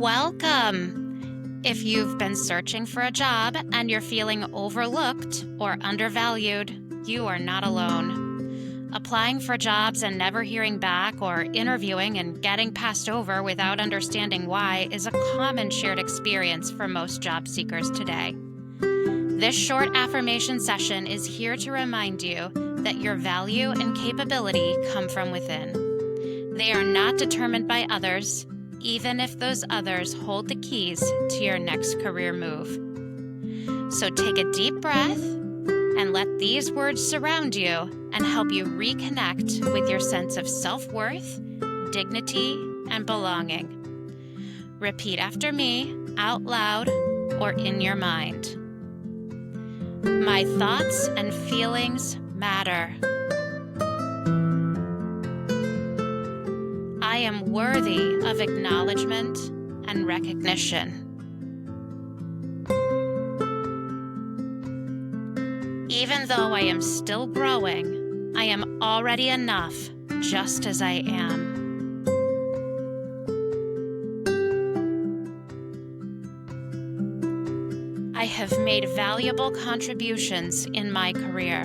Welcome! If you've been searching for a job and you're feeling overlooked or undervalued, you are not alone. Applying for jobs and never hearing back, or interviewing and getting passed over without understanding why, is a common shared experience for most job seekers today. This short affirmation session is here to remind you that your value and capability come from within. They are not determined by others, even if those others hold the keys to your next career move. So take a deep breath and let these words surround you and help you reconnect with your sense of self-worth, dignity, and belonging. Repeat after me, out loud or in your mind. My thoughts and feelings matter. I am worthy of acknowledgement and recognition. Even though I am still growing, I am already enough just as I am. I have made valuable contributions in my career.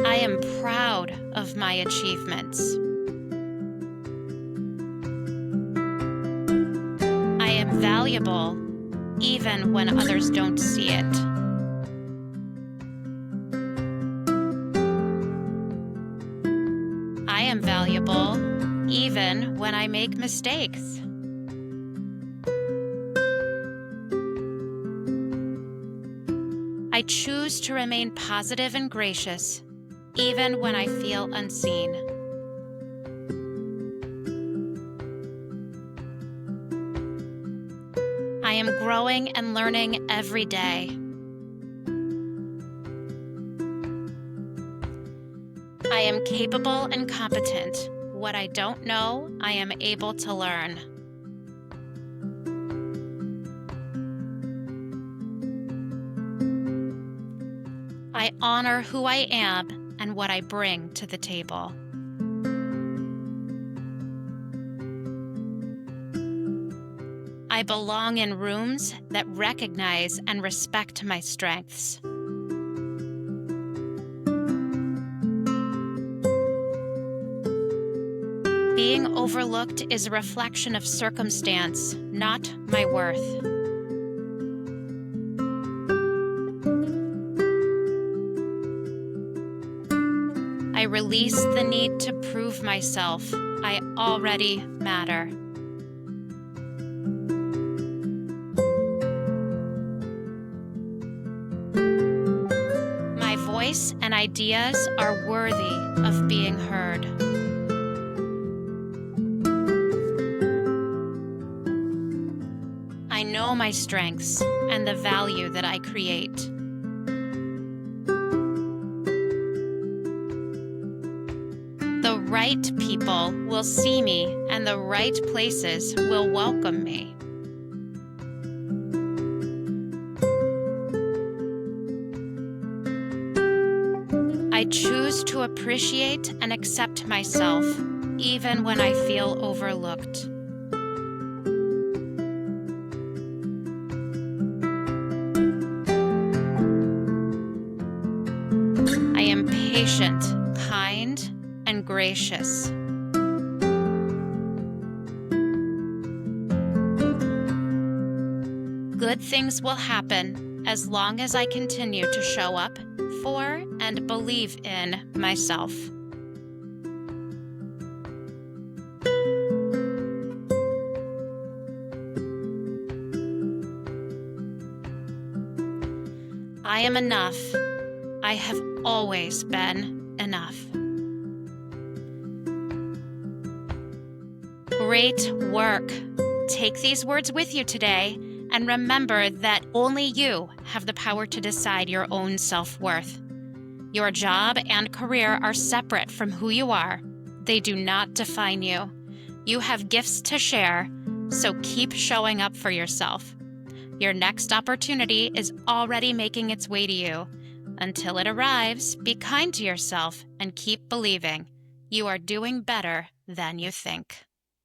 I am proud of my achievements. I am valuable even when others don't see it. I am valuable even when I make mistakes. I choose to remain positive and gracious even when I feel unseen. I am growing and learning every day. I am capable and competent. What I don't know, I am able to learn. I honor who I am and what I bring to the table. I belong in rooms that recognize and respect my strengths. Being overlooked is a reflection of circumstance, not my worth. I release the need to prove myself. I already matter. My voice and ideas are worthy of being heard. I know my strengths and the value that I create. The right people will see me, and the right places will welcome me. I choose to appreciate and accept myself, even when I feel overlooked. I am patient, kind, and gracious. Good things will happen as long as I continue to show up for and believe in myself. I am enough. I have always been enough. Great work. Take these words with you today and remember that only you have the power to decide your own self-worth. Your job and career are separate from who you are. They do not define you. You have gifts to share, so keep showing up for yourself. Your next opportunity is already making its way to you. Until it arrives, be kind to yourself and keep believing. You are doing better than you think.